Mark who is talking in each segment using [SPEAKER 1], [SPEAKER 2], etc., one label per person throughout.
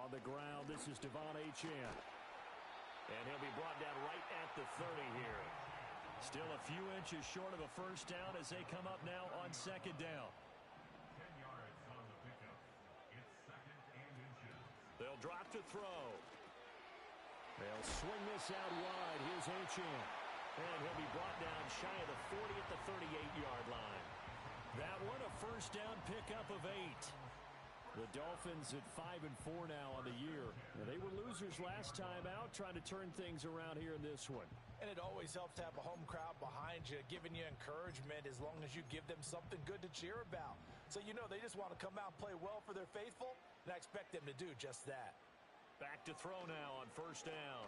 [SPEAKER 1] On the ground, this is Devon Achane. And he'll be brought down right at the 30 here. Still a few inches short of a first down as they come up now on second down.
[SPEAKER 2] 10 yards on the pickup. It's second and inches.
[SPEAKER 1] They'll drop to throw. They'll swing this out wide. Here's Achane. And he'll be brought down shy of the 40 at the 38-yard line. That one, a first down pickup of 8. The Dolphins at 5-4 now on the year. Now, they were losers last time out, trying to turn things around here in this one.
[SPEAKER 3] And it always helps to have a home crowd behind you, giving you encouragement as long as you give them something good to cheer about. So you know they just want to come out and play well for their faithful, and I expect them to do just that.
[SPEAKER 1] Back to throw now on first down.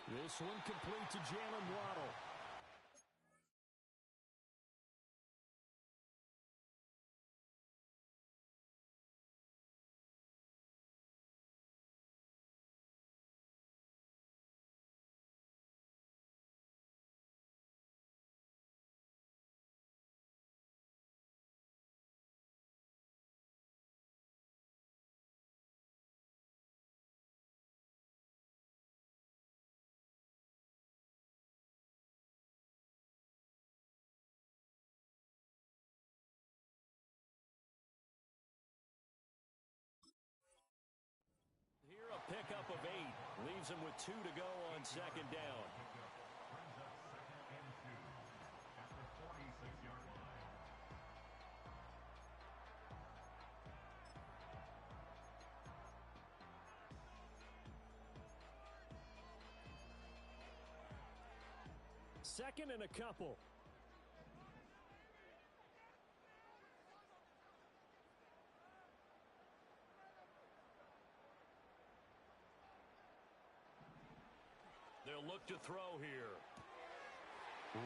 [SPEAKER 1] This one complete to Jalen Waddle. Here a pickup of 8. Leaves them with 2 to go on second down.
[SPEAKER 2] Brings up second and 2 at the 46-yard line.
[SPEAKER 1] Second and a couple. They'll look to throw here.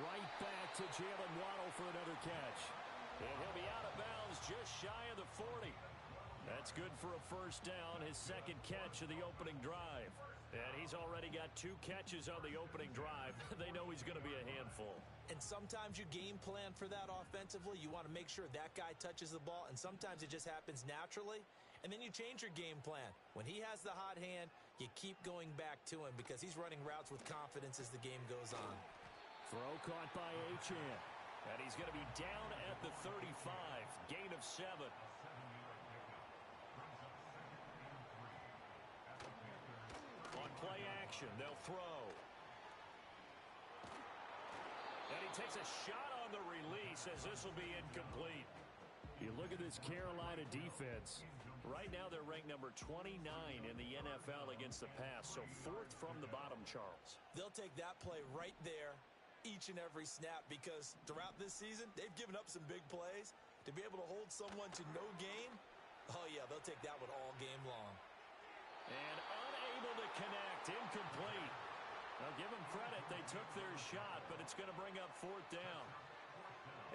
[SPEAKER 1] Right back to Jalen Waddle for another catch. And he'll be out of bounds just shy of the 40. That's good for a first down, his second catch of the opening drive. And he's already got 2 catches on the opening drive. They know he's going to be a handful.
[SPEAKER 3] And sometimes you game plan for that offensively. You want to make sure that guy touches the ball, and sometimes it just happens naturally. And then you change your game plan. When he has the hot hand, you keep going back to him because he's running routes with confidence as the game goes on.
[SPEAKER 1] Throw caught by Achane. And he's going to be down at the 35. Gain of 7. On play action, they'll throw. And he takes a shot on the release as this will be incomplete. You look at this Carolina defense. Right now they're ranked number 29 in the NFL against the pass, so 4th from the bottom, Charles.
[SPEAKER 3] They'll take that play right there each and every snap because throughout this season, they've given up some big plays. To be able to hold someone to no gain, oh yeah, they'll take that one all game long.
[SPEAKER 1] And unable to connect, incomplete. Now give them credit, they took their shot, but it's going to bring up 4th down.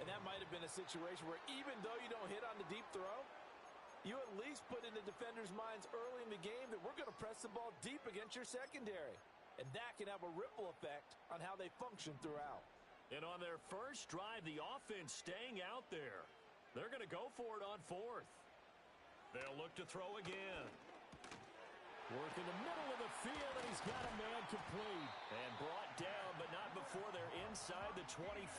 [SPEAKER 3] And that might have been a situation where even though you don't hit on the deep throw, you at least put in the defenders' minds early in the game that we're going to press the ball deep against your secondary. And that can have a ripple effect on how they function throughout.
[SPEAKER 1] And on their first drive, the offense staying out there. They're going to go for it on 4th. They'll look to throw again. Work in the middle of the field, and he's got a man complete. And brought down, but not before they're inside the 25.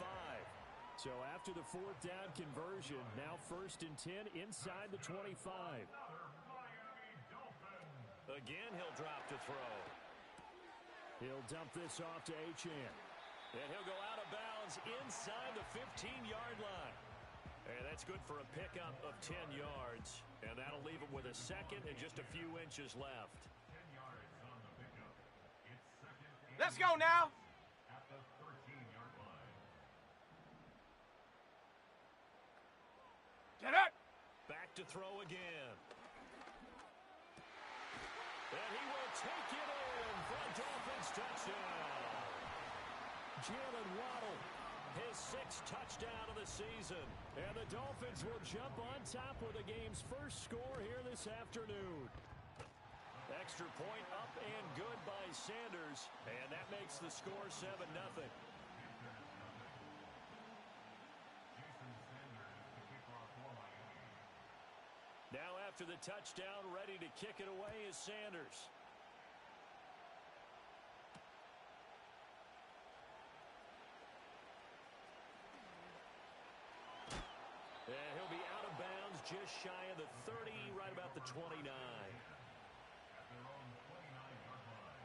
[SPEAKER 1] So after the 4th down conversion, now 1st and 10 inside the 25. Again, he'll drop to throw. He'll dump this off to Achane. And he'll go out of bounds inside the 15-yard line. And that's good for a pickup of 10 yards. And that'll leave him with a second and just a few inches left.
[SPEAKER 2] 10 yards on the pickup. It's second and
[SPEAKER 4] Let's go now.
[SPEAKER 2] At the 13-yard line.
[SPEAKER 4] Get it.
[SPEAKER 1] Back to throw again. And he will take it in for a Dolphins touchdown. Jalen Waddle, his 6th touchdown of the season. And the Dolphins will jump on top with the game's first score here this afternoon. Extra point up and good by Sanders. And that makes the score 7-0. Now after after the touchdown, ready to kick it away is Sanders. And he'll be out of bounds just shy of the 30, right about the 29.
[SPEAKER 2] At their own 29-yard line.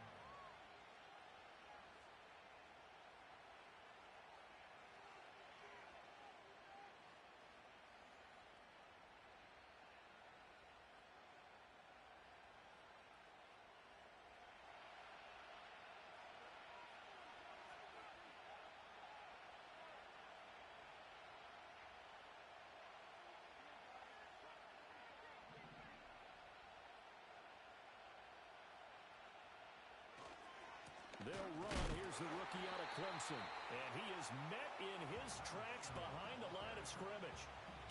[SPEAKER 1] They'll run. Here's the rookie out of Clemson. And he is met in his tracks behind the line of scrimmage.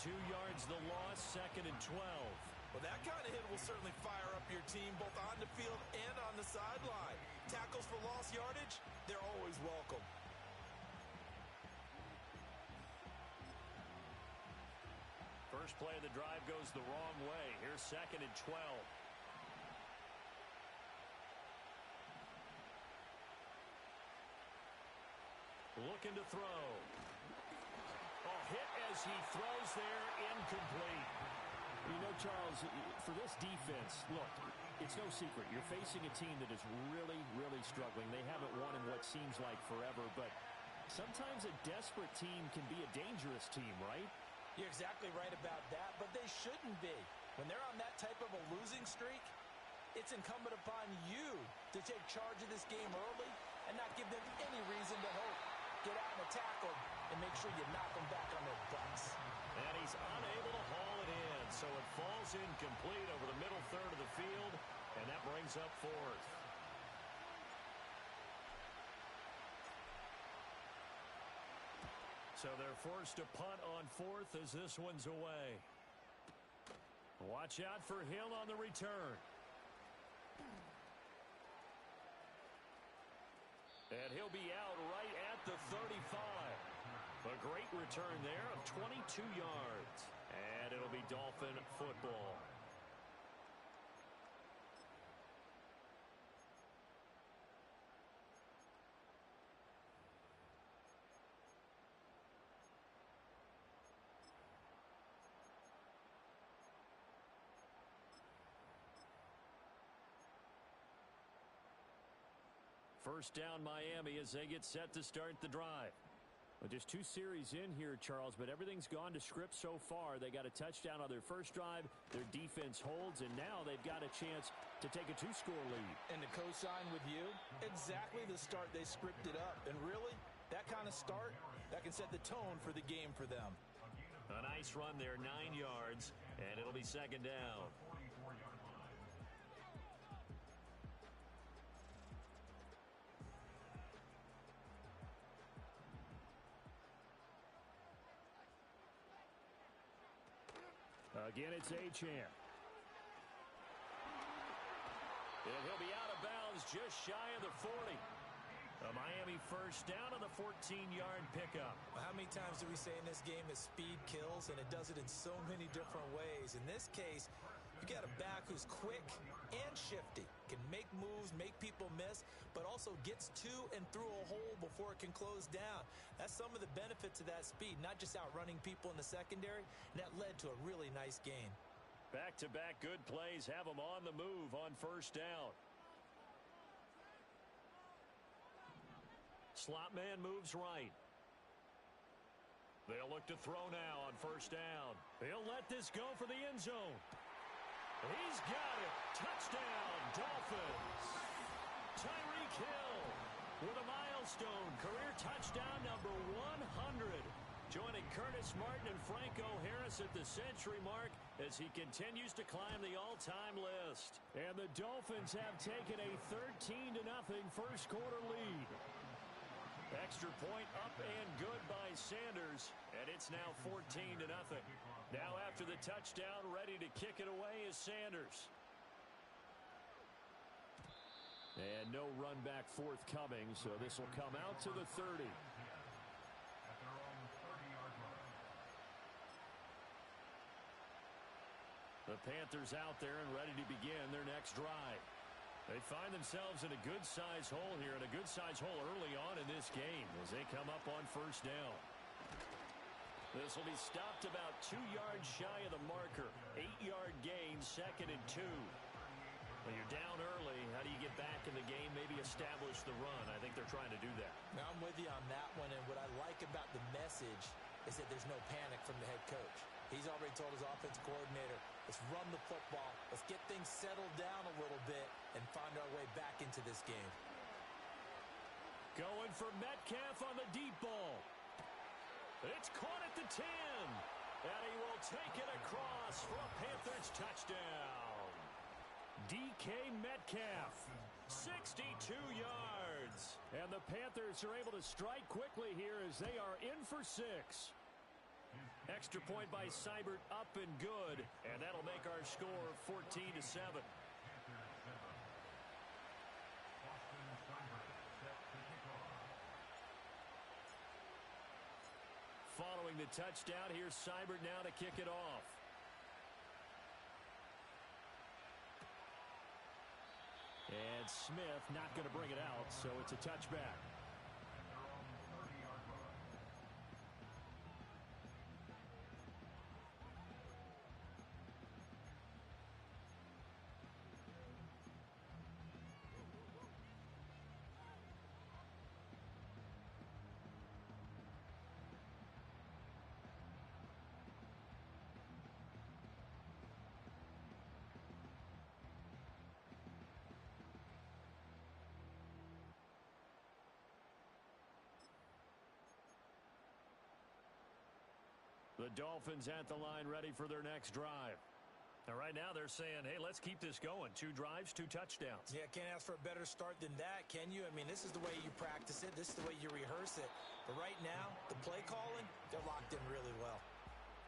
[SPEAKER 1] 2 yards the loss, 2nd and 12.
[SPEAKER 3] Well, that kind of hit will certainly fire up your team both on the field and on the sideline. Tackles for lost yardage, they're always welcome.
[SPEAKER 1] First play of the drive goes the wrong way. Here's 2nd and 12. Looking to throw. Oh, hit as he throws there, incomplete.
[SPEAKER 4] You know, Charles, for this defense, look, it's no secret. You're facing a team that is really, really struggling. They haven't won in what seems like forever, but sometimes a desperate team can be a dangerous team, right?
[SPEAKER 3] You're exactly right about that, but they shouldn't be. When they're on that type of a losing streak, it's incumbent upon you to take charge of this game early and not give them any reason to hope. Get out and attack them and make sure you knock them back on their butts.
[SPEAKER 1] And he's unable to haul it in, so it falls incomplete over the middle third of the field, and that brings up 4th. So they're forced to punt on 4th as this one's away. Watch out for Hill on the return. And he'll be out right at the 35. A great return there of 22 yards. And it'll be Dolphin football. First down Miami as they get set to start the drive.
[SPEAKER 4] Well, just 2 series in here, Charles, but everything's gone to script so far. They got a touchdown on their first drive. Their defense holds, and now they've got a chance to take a 2-score lead.
[SPEAKER 3] And to co-sign with you, exactly the start they scripted up. And really, that kind of start, that can set the tone for the game for them.
[SPEAKER 1] A nice run there, 9 yards, and it'll be 2nd down.
[SPEAKER 4] Again, it's Achane.
[SPEAKER 1] And he'll be out of bounds just shy of the 40. A Miami first down on the 14-yard pickup.
[SPEAKER 3] Well, how many times do we say in this game that speed kills, and it does it in so many different ways? In this case, you got a back who's quick and shifty, can make moves, make people miss, but also gets to and through a hole before it can close down. That's some of the benefits of that speed, not just outrunning people in the secondary, and that led to a really nice gain.
[SPEAKER 1] Back-to-back good plays have them on the move on first down. Slot man moves right. They'll look to throw now on first down. He'll let this go for the end zone. He's got it. Touchdown, Dolphins. Tyreek Hill with a milestone career touchdown number 100. Joining Curtis Martin and Franco Harris at the century mark as he continues to climb the all-time list.
[SPEAKER 4] And the Dolphins have taken a 13-0 first quarter lead.
[SPEAKER 1] Extra point up and good by Sanders, and it's now 14-0. Now after the touchdown, ready to kick it away is Sanders.
[SPEAKER 4] And no run back forthcoming, so this will come out to the 30.
[SPEAKER 2] At their own 30-yard line.
[SPEAKER 1] The Panthers out there and ready to begin their next drive. They find themselves in a good-sized hole here, and a good-sized hole early on in this game as they come up on first down. This will be stopped about 2 yards shy of the marker. 8-yard gain, 2nd and 2. When you're down early, how do you get back in the game, maybe establish the run? I think they're trying to do that.
[SPEAKER 3] Now, I'm with you on that one, and what I like about the message is that there's no panic from the head coach. He's already told his offensive coordinator, let's run the football, let's get things settled down a little bit and find our way back into this game.
[SPEAKER 1] Going for Metcalf on the deep ball. It's caught at the 10, and he will take it across for a Panthers touchdown. DK Metcalf, 62 yards.
[SPEAKER 4] And the Panthers are able to strike quickly here as they are in for 6.
[SPEAKER 1] Extra point by Seibert, up and good, and that'll make our score 14-7. Following the touchdown, here's Seibert now to kick it off.
[SPEAKER 4] And Smith not going to bring it out, so it's a touchback.
[SPEAKER 1] The Dolphins at the line ready for their next drive. Now, right now they're saying, hey, let's keep this going. 2 drives, 2 touchdowns.
[SPEAKER 3] Yeah, can't ask for a better start than that, can you? I mean, this is the way you practice it. This is the way you rehearse it. But right now, the play calling, they're locked in really well.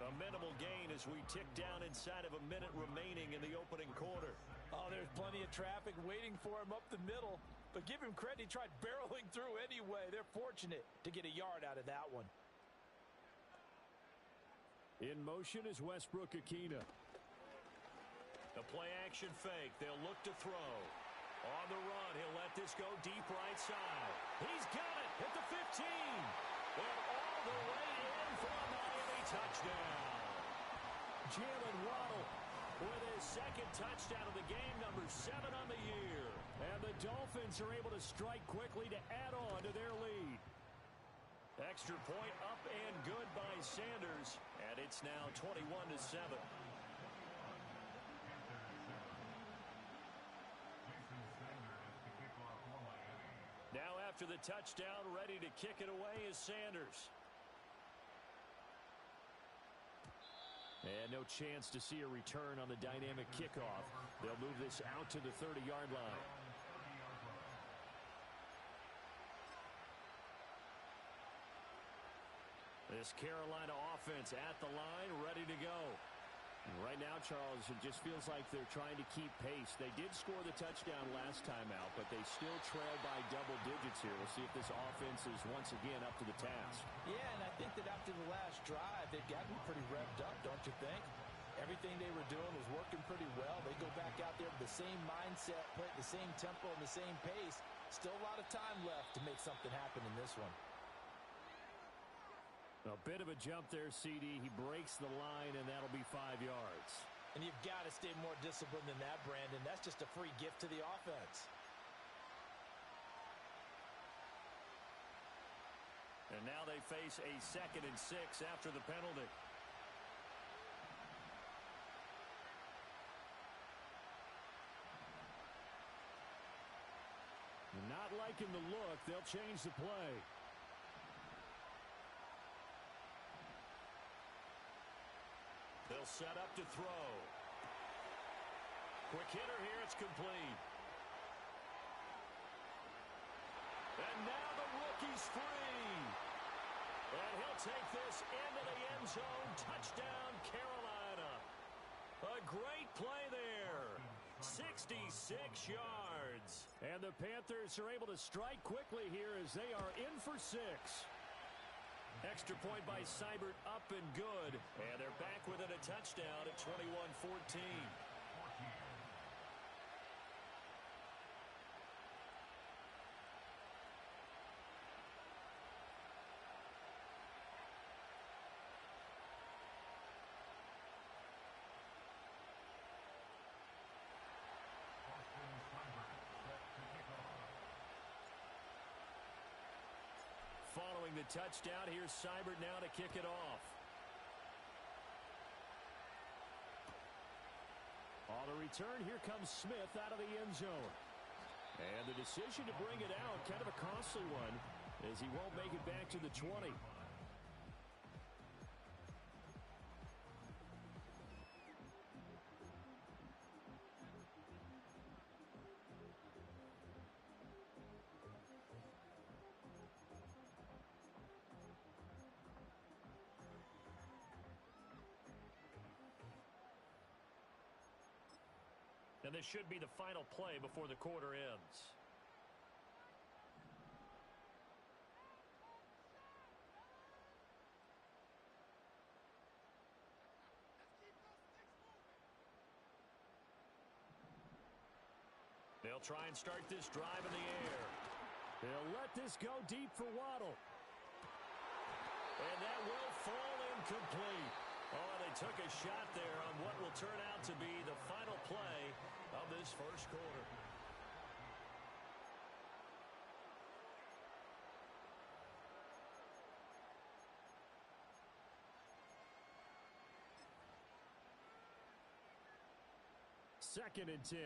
[SPEAKER 1] A minimal gain as we tick down inside of a minute remaining in the opening quarter.
[SPEAKER 3] Oh, there's plenty of traffic waiting for him up the middle. But give him credit, he tried barreling through anyway. They're fortunate to get a yard out of that one.
[SPEAKER 4] In motion is Westbrook-Ikhine.
[SPEAKER 1] The play-action fake. They'll look to throw. On the run, he'll let this go deep right side. He's got it at the 15. And all the way in for a Miami touchdown.
[SPEAKER 4] Jalen Waddle
[SPEAKER 1] with his 2nd touchdown of the game, number 7 on the year.
[SPEAKER 4] And the Dolphins are able to strike quickly to add on to their lead.
[SPEAKER 1] Extra point up and good by Sanders. And it's now 21-7. Now after the touchdown, ready to kick it away is Sanders.
[SPEAKER 4] And no chance to see a return on the dynamic kickoff. They'll move this out to the 30-yard line.
[SPEAKER 1] This Carolina offense at the line, ready to go.
[SPEAKER 4] Right now, Charles, it just feels like they're trying to keep pace. They did score the touchdown last time out, but they still trail by double digits here. We'll see if this offense is once again up to the task.
[SPEAKER 3] Yeah, and I think that after the last drive, they've gotten pretty revved up, don't you think? Everything they were doing was working pretty well. They go back out there with the same mindset, play at the same tempo and the same pace. Still a lot of time left to make something happen in this one.
[SPEAKER 4] A bit of a jump there, CD. He breaks the line, and that'll be 5 yards.
[SPEAKER 3] And you've got to stay more disciplined than that, Brandon. That's just a free gift to the offense.
[SPEAKER 1] And now they face a 2nd and 6 after the penalty.
[SPEAKER 4] Not liking the look. They'll change the play.
[SPEAKER 1] They'll set up to throw. Quick hitter here. It's complete. And now the rookie's free. And he'll take this into the end zone. Touchdown, Carolina. A great play there. 66 yards.
[SPEAKER 4] And the Panthers are able to strike quickly here as they are in for 6.
[SPEAKER 1] Extra point by Seibert, up and good. And they're back within a touchdown at 21-14. Following the touchdown, here's Seibert now to kick it off. On the return, here comes Smith out of the end zone. And the decision to bring it out, kind of a costly one, as he won't make it back to the 20. And this should be the final play before the quarter ends. They'll try and start this drive in the air. They'll let this go deep for Waddle. And that will fall incomplete. Oh, they took a shot there on what will turn out to be the final play of this first quarter. Second and 10.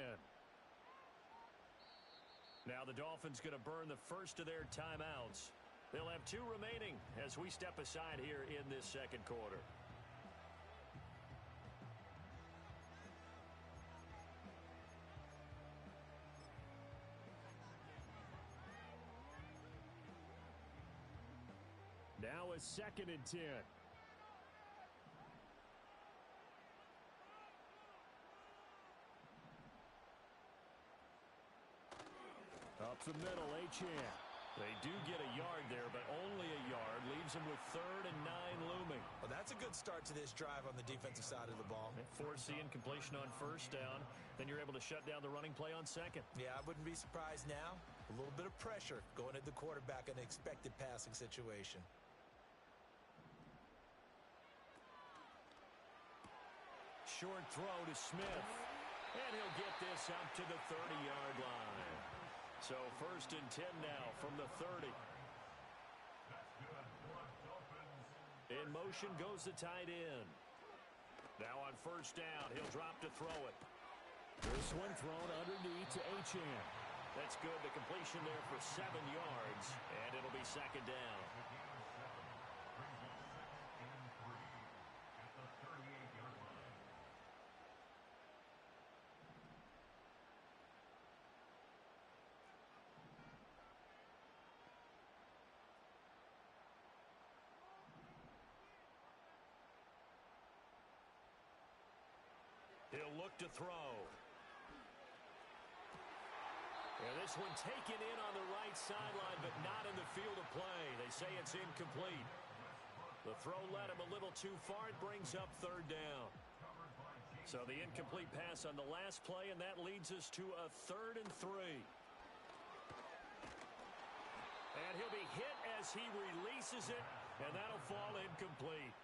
[SPEAKER 1] Now the Dolphins going to burn the first of their timeouts. They'll have 2 remaining as we step aside here in this second quarter. Now a second and 10. Up the middle, Achane. They do get a yard there, but only a yard. Leaves them with 3rd and 9 looming.
[SPEAKER 3] Well, that's a good start to this drive on the defensive side of the ball.
[SPEAKER 1] Force the incompletion on first down. Then you're able to shut down the running play on second.
[SPEAKER 3] Yeah, I wouldn't be surprised now. A little bit of pressure going at the quarterback in an expected passing situation.
[SPEAKER 1] Short throw to Smith. And he'll get this up to the 30-yard line. So first and 10 now from the 30. In motion goes the tight end. Now on first down, he'll drop to throw it. This one thrown underneath to Achane. That's good. The completion there for 7 yards, and it'll be second down. He'll look to throw. And this one taken in on the right sideline, but not in the field of play. They say it's incomplete. The throw led him a little too far. It brings up 3rd down. So the incomplete pass on the last play, and that leads us to a 3rd and 3. And he'll be hit as he releases it, and that'll fall incomplete.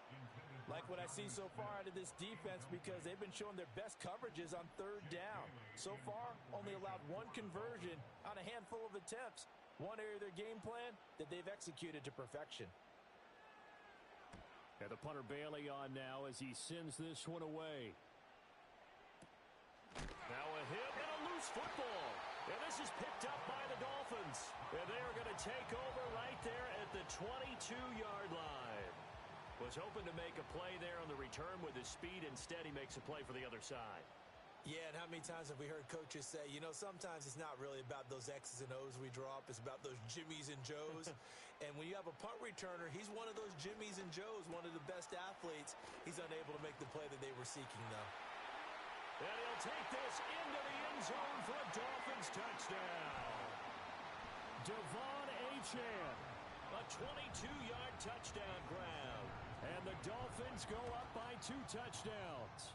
[SPEAKER 3] Like what I see so far out of this defense, because they've been showing their best coverages on 3rd down. So far, only allowed 1 conversion on a handful of attempts. One area of their game plan that they've executed to perfection.
[SPEAKER 1] And the punter Bailey on now as he sends this one away. Now a hit and a loose football. And this is picked up by the Dolphins. And they are going to take over right there at the 22-yard line. Was hoping to make a play there on the return with his speed. Instead, he makes a play for the other side.
[SPEAKER 3] Yeah, and how many times have we heard coaches say, you know, sometimes it's not really about those X's and O's we draw up. It's about those Jimmies and Joes. And when you have a punt returner, he's one of those Jimmies and Joes, one of the best athletes. He's unable to make the play that they were seeking, though.
[SPEAKER 1] And he'll take this into the end zone for a Dolphins touchdown. Devon Achane, a 22-yard touchdown grab. And the Dolphins go up by 2 touchdowns.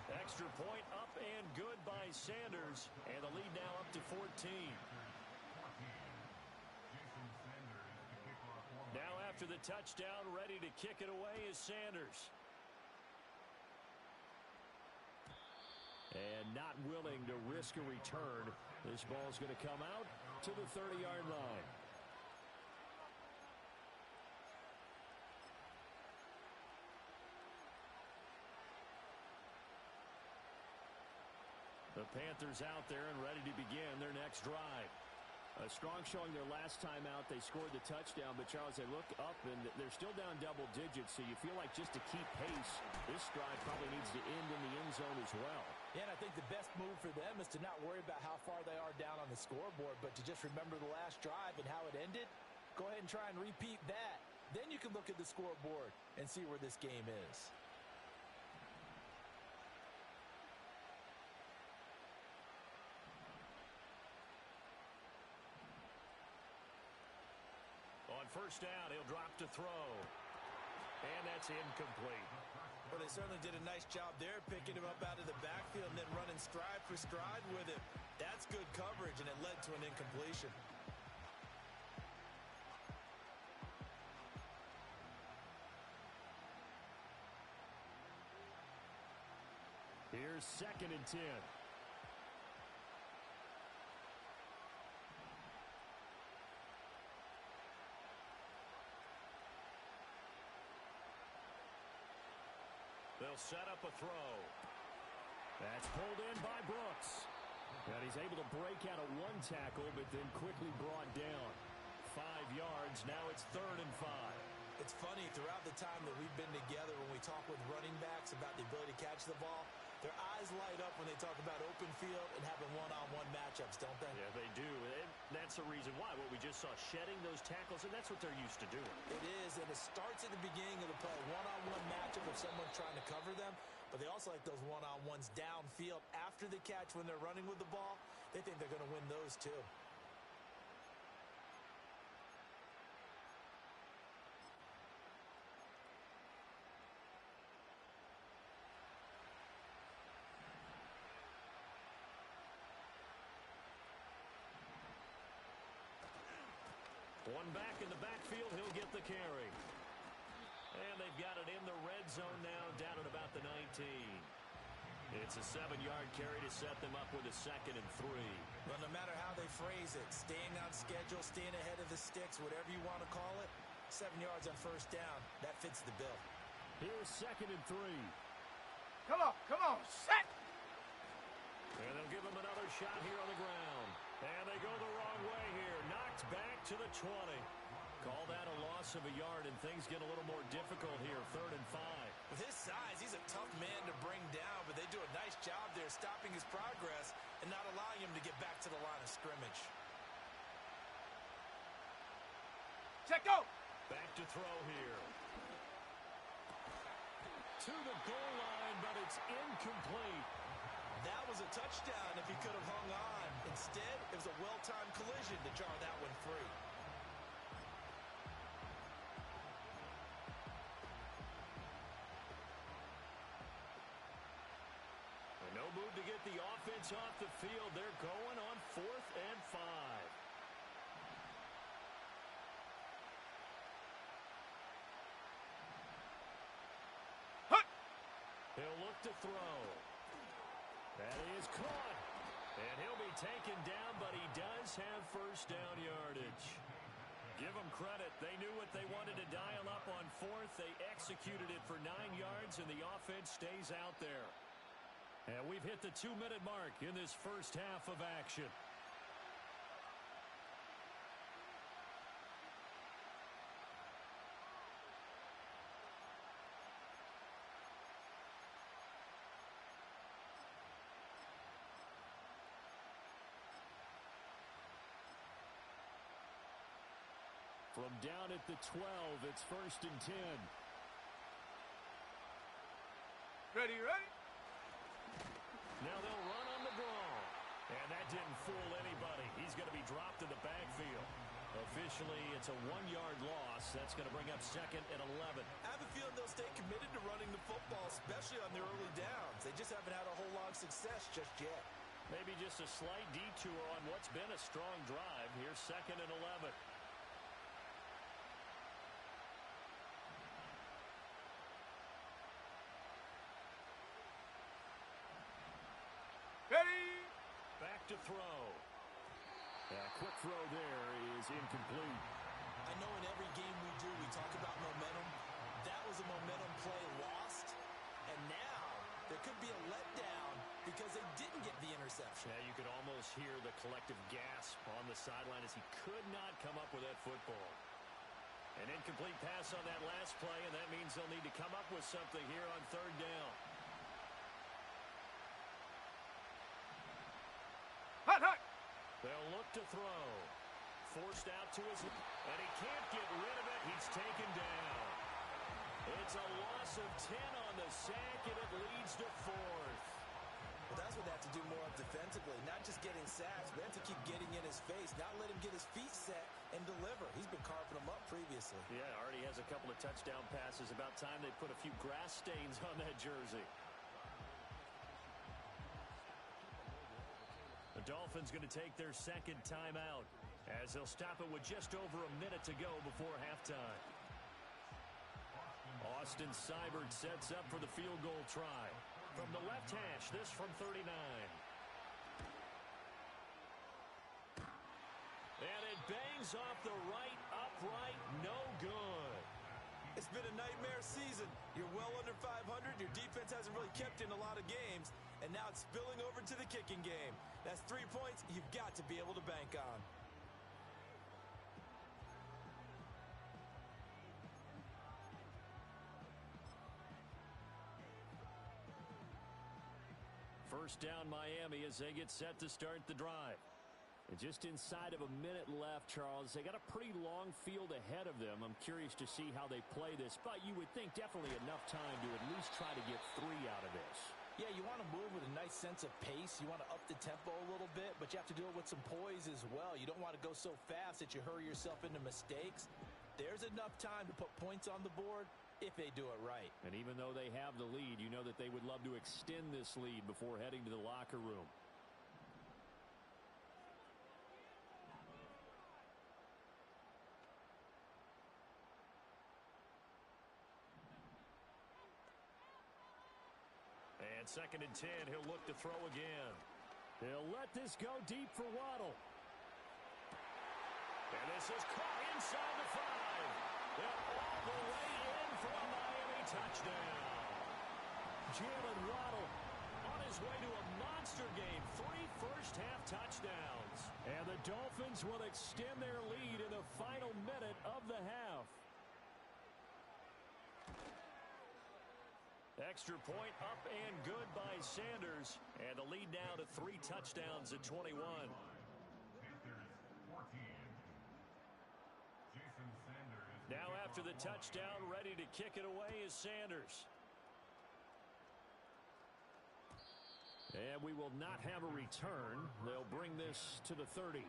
[SPEAKER 1] Extra point up and good by Sanders. And the lead now up to 14. Now after the touchdown, ready to kick it away is Sanders. And not willing to risk a return. This ball's going to come out to the 30-yard line. The Panthers out there and ready to begin their next drive. A strong showing their last time out. They scored the touchdown, but Charles, they look up and they're still down double digits, so you feel like just to keep pace, this drive probably needs to end in the end zone as well.
[SPEAKER 3] Yeah, and I think the best move for them is to not worry about how far they are down on the scoreboard, but to just remember the last drive and how it ended. Go ahead and try and repeat that. Then you can look at the scoreboard and see where this game is.
[SPEAKER 1] On first down, he'll drop to throw. And that's incomplete.
[SPEAKER 3] Well, they certainly did a nice job there, picking him up out of the backfield and then running stride for stride with him. That's good coverage, and it led to an incompletion.
[SPEAKER 1] Here's 2nd and 10. They'll set up a throw. That's pulled in by Brooks. And he's able to break out of 1 tackle, but then quickly brought down. 5 yards. Now it's 3rd and 5.
[SPEAKER 3] It's funny, throughout the time that we've been together, when we talk with running backs about the ability to catch the ball, their eyes light up when they talk about open field and having one-on-one matchups, don't they?
[SPEAKER 1] Yeah, they do. And that's the reason why. What we just saw, shedding those tackles, and that's what they're used to doing.
[SPEAKER 3] It is, and it starts at the beginning of the play. One-on-one matchup if someone's trying to cover them, but they also like those one-on-ones downfield after the catch when they're running with the ball. They think they're going to win those too.
[SPEAKER 1] One back in the backfield, he'll get the carry. And they've got it in the red zone now, down at about the 19. It's a 7-yard carry to set them up with a 2nd and 3.
[SPEAKER 3] Well, no matter how they phrase it, staying on schedule, staying ahead of the sticks, whatever you want to call it, 7 yards on first down, that fits the bill.
[SPEAKER 1] Here's 2nd and 3.
[SPEAKER 5] Come on, set!
[SPEAKER 1] And they'll give him another shot here on the ground. And they go the wrong way here. Knocked back to the 20. Call that a loss of a yard, and things get a little more difficult here. 3rd and 5.
[SPEAKER 3] With his size, he's a tough man to bring down, but they do a nice job there stopping his progress and not allowing him to get back to the line of scrimmage.
[SPEAKER 5] Check go!
[SPEAKER 1] Back to throw here. To the goal line, but it's incomplete.
[SPEAKER 3] That was a touchdown if he could have hung on. Instead, it was a well-timed collision to jar that one free.
[SPEAKER 1] No move to get the offense off the field. They're going on 4th and 5. He'll look to throw. That is caught. And he'll be taken down, but he does have first down yardage. Give them credit. They knew what they wanted to dial up on 4th. They executed it for 9 yards, and the offense stays out there. And we've hit the 2-minute mark in this first half of action. From down at the 12, it's 1st and 10.
[SPEAKER 5] Ready?
[SPEAKER 1] Now they'll run on the draw. And that didn't fool anybody. He's going to be dropped in the backfield. Officially, it's a 1-yard loss. That's going to bring up 2nd and 11.
[SPEAKER 3] I have a feeling they'll stay committed to running the football, especially on their early downs. They just haven't had a whole lot of success just yet.
[SPEAKER 1] Maybe just a slight detour on what's been a strong drive. Here's 2nd and 11.
[SPEAKER 5] Ready.
[SPEAKER 1] Back to throw. Quick throw there is incomplete.
[SPEAKER 3] I know in every game we do, we talk about momentum. That was a momentum play lost. And now there could be a letdown because they didn't get the interception.
[SPEAKER 1] Yeah, you could almost hear the collective gasp on the sideline as he could not come up with that football. An incomplete pass on that last play, and that means they'll need to come up with something here on 3rd down.
[SPEAKER 5] Hot, hot.
[SPEAKER 1] They'll look to throw. Forced out to his... And he can't get rid of it. He's taken down. It's a loss of 10 on the sack, and it leads to 4th.
[SPEAKER 3] Well, that's what they have to do more of defensively. Not just getting sacks, but they have to keep getting in his face. Not let him get his feet set and deliver. He's been carving them up previously.
[SPEAKER 1] Yeah, already has a couple of touchdown passes. About time they put a few grass stains on that jersey. The Dolphins going to take their 2nd timeout as they'll stop it with just over a minute to go before halftime. Austin Seibert sets up for the field goal try. From the left hash, this from 39. And it bangs off the right upright, no good.
[SPEAKER 3] It's been a nightmare season. You're well under 500. Your defense hasn't really kept in a lot of games. And now it's spilling over to the kicking game. That's 3 points you've got to be able to bank on.
[SPEAKER 1] First down Miami as they get set to start the drive. And just inside of a minute left, Charles. They got a pretty long field ahead of them. I'm curious to see how they play this, but you would think definitely enough time to at least try to get 3 out of this.
[SPEAKER 3] Yeah, you want to move with a nice sense of pace. You want to up the tempo a little bit, but you have to do it with some poise as well. You don't want to go so fast that you hurry yourself into mistakes. There's enough time to put points on the board if they do it right.
[SPEAKER 1] And even though they have the lead, you know that they would love to extend this lead before heading to the locker room. And 2nd and 10, he'll look to throw again. They'll let this go deep for Waddle. And this is caught inside the 5. They're all the way in for a Miami touchdown. Jalen Waddle on his way to a monster game. 3 first-half touchdowns. And the Dolphins will extend their lead in the final minute of the half. Extra point up and good by Sanders. And the lead now to 3 touchdowns at 21. Now after the touchdown, ready to kick it away is Sanders. And we will not have a return. They'll bring this to the 30.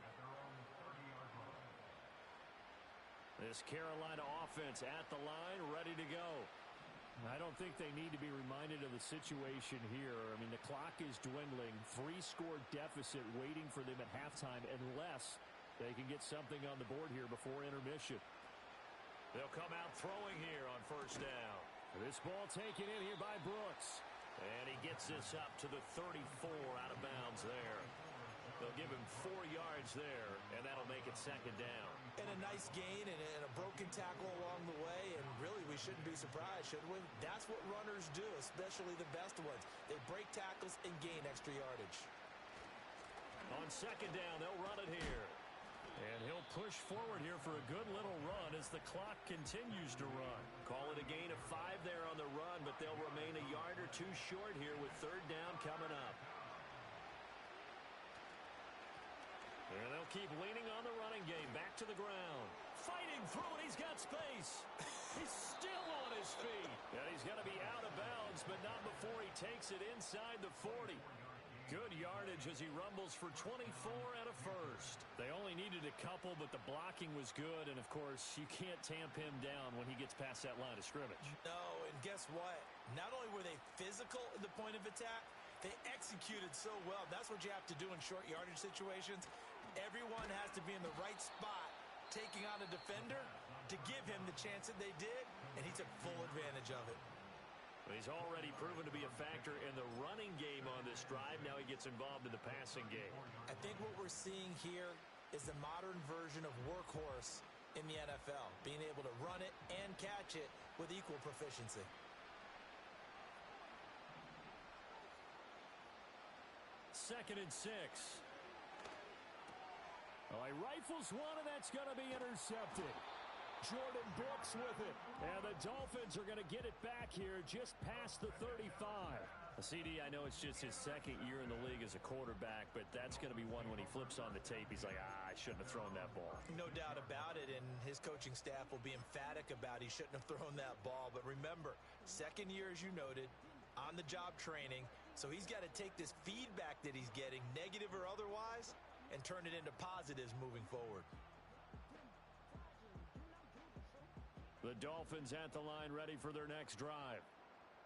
[SPEAKER 1] This Carolina offense at the line, ready to go. I don't think they need to be reminded of the situation here. I mean, the clock is dwindling. 3-score deficit waiting for them at halftime unless they can get something on the board here before intermission. They'll come out throwing here on first down. This ball taken in here by Brooks. And he gets this up to the 34 out of bounds there. They'll give him 4 yards there, and that'll make it 2nd down.
[SPEAKER 3] And a nice gain and a broken tackle along the way, and really we shouldn't be surprised, should we? That's what runners do, especially the best ones. They break tackles and gain extra yardage.
[SPEAKER 1] On 2nd down, they'll run it here. And he'll push forward here for a good little run as the clock continues to run. Call it a gain of 5 there on the run, but they'll remain a yard or 2 short here with 3rd down coming up. And they'll keep leaning on the running game. Back to the ground. Fighting through it. He's got space. He's still on his feet. And he's going to be out of bounds, but not before he takes it inside the 40. Good yardage as he rumbles for 24 and a first.
[SPEAKER 4] They only needed a couple, but the blocking was good. And, of course, you can't tamp him down when he gets past that line of scrimmage.
[SPEAKER 3] No, and guess what? Not only were they physical at the point of attack, they executed so well. That's what you have to do in short yardage situations. Everyone has to be in the right spot, taking on a defender to give him the chance that they did, and he took full advantage of it.
[SPEAKER 1] He's already proven to be a factor in the running game on this drive. Now he gets involved in the passing game.
[SPEAKER 3] I think what we're seeing here is the modern version of workhorse in the NFL, being able to run it and catch it with equal proficiency.
[SPEAKER 4] Second and 6. Oh, he rifles one, and that's going to be intercepted. Jordan Brooks with it. And the Dolphins are going to get it back here just past the 35.
[SPEAKER 1] CD, I know it's just his second year in the league as a quarterback, but that's going to be one when he flips on the tape. He's like, I shouldn't have thrown that ball.
[SPEAKER 3] No doubt about it, and his coaching staff will be emphatic about he shouldn't have thrown that ball. But remember, second year, as you noted, on-the-job training, so he's got to take this feedback that he's getting, negative or otherwise, and turn it into positives moving forward.
[SPEAKER 4] The Dolphins at the line ready for their next drive.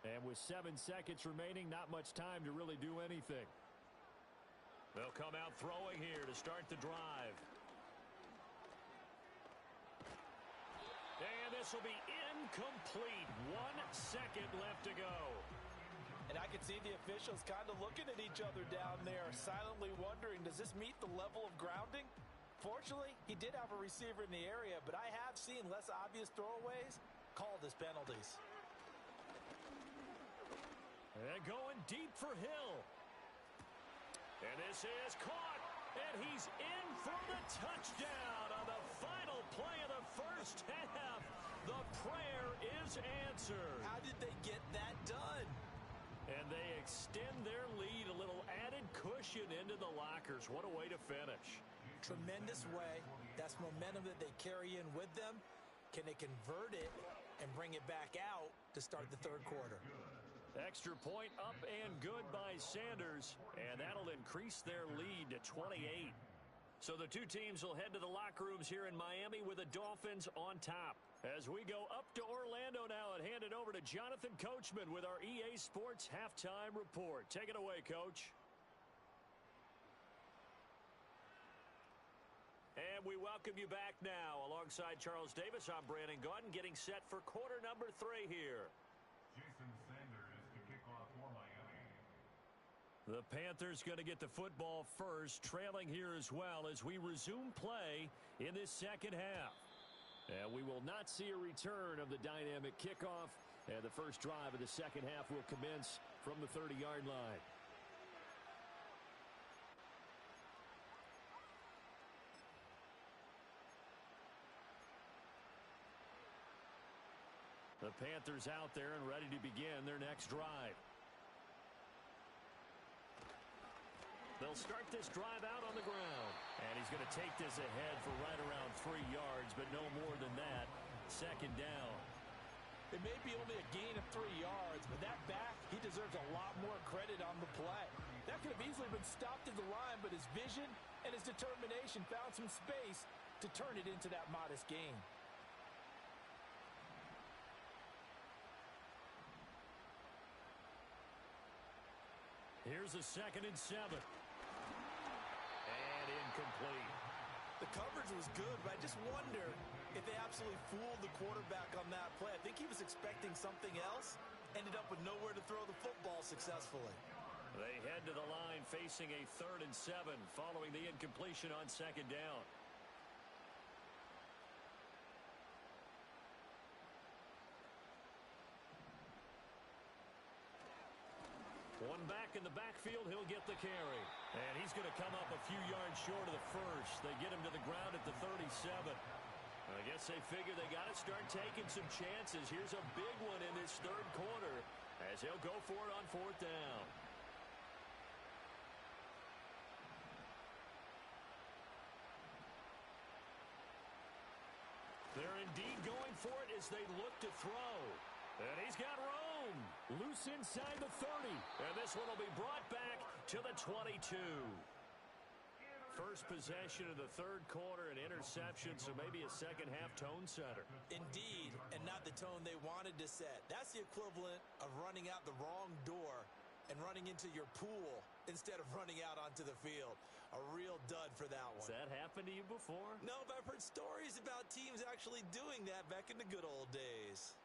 [SPEAKER 4] And with 7 seconds remaining, not much time to really do anything.
[SPEAKER 1] They'll come out throwing here to start the drive. And this will be incomplete. 1 second left to go.
[SPEAKER 3] And I can see the officials kind of looking at each other down there, silently wondering, does this meet the level of grounding? Fortunately, he did have a receiver in the area, but I have seen less obvious throwaways called as penalties.
[SPEAKER 1] And going deep for Hill. And this is caught. And he's in for the touchdown on the final play of the first half. The prayer is answered.
[SPEAKER 3] How did they get that done?
[SPEAKER 1] And they extend their lead, a little added cushion into the lockers. What a way to finish.
[SPEAKER 3] Tremendous way. That's momentum that they carry in with them. Can they convert it and bring it back out to start the third quarter?
[SPEAKER 1] Extra point up and good by Sanders, and that'll increase their lead to 28. So the two teams will head to the locker rooms here in Miami with the Dolphins on top. As we go up to Orlando now and hand it over to Jonathan Coachman with our EA Sports Halftime Report. Take it away, Coach. And we welcome you back now. Alongside Charles Davis, I'm Brandon Gaudin, getting set for quarter number 3 here.
[SPEAKER 2] Jason Sanders to kick off for Miami.
[SPEAKER 1] The Panthers going to get the football first, trailing here as well as we resume play in this second half.
[SPEAKER 4] And we will not see a return of the dynamic kickoff. And the first drive of the second half will commence from the 30-yard line.
[SPEAKER 1] The Panthers out there and ready to begin their next drive. They'll start this drive out on the ground. And he's going to take this ahead for right around 3 yards, but no more than that. Second down.
[SPEAKER 3] It may be only a gain of 3 yards, but that back, he deserves a lot more credit on the play. That could have easily been stopped at the line, but his vision and his determination found some space to turn it into that modest gain.
[SPEAKER 1] Here's a 2nd and 7. And incomplete.
[SPEAKER 3] The coverage was good, but I just wonder if they absolutely fooled the quarterback on that play. I think he was expecting something else, ended up with nowhere to throw the football successfully.
[SPEAKER 1] They head to the line facing a 3rd and 7 following the incompletion on 2nd down. One back in the backfield, he'll get the carry. And he's going to come up a few yards short of the first. They get him to the ground at the 37. I guess they figure they got to start taking some chances. Here's a big one in this third quarter as he'll go for it on 4th down. They're indeed going for it as they look to throw. And he's got room.
[SPEAKER 4] Loose inside the 30.
[SPEAKER 1] And this one will be brought back to the 22. First possession of the third quarter, an interception, so maybe a second-half tone setter.
[SPEAKER 3] Indeed, and not the tone they wanted to set. That's the equivalent of running out the wrong door and running into your pool instead of running out onto the field. A real dud for that one.
[SPEAKER 1] Has that happened to you before?
[SPEAKER 3] No, but I've heard stories about teams actually doing that back in the good old days.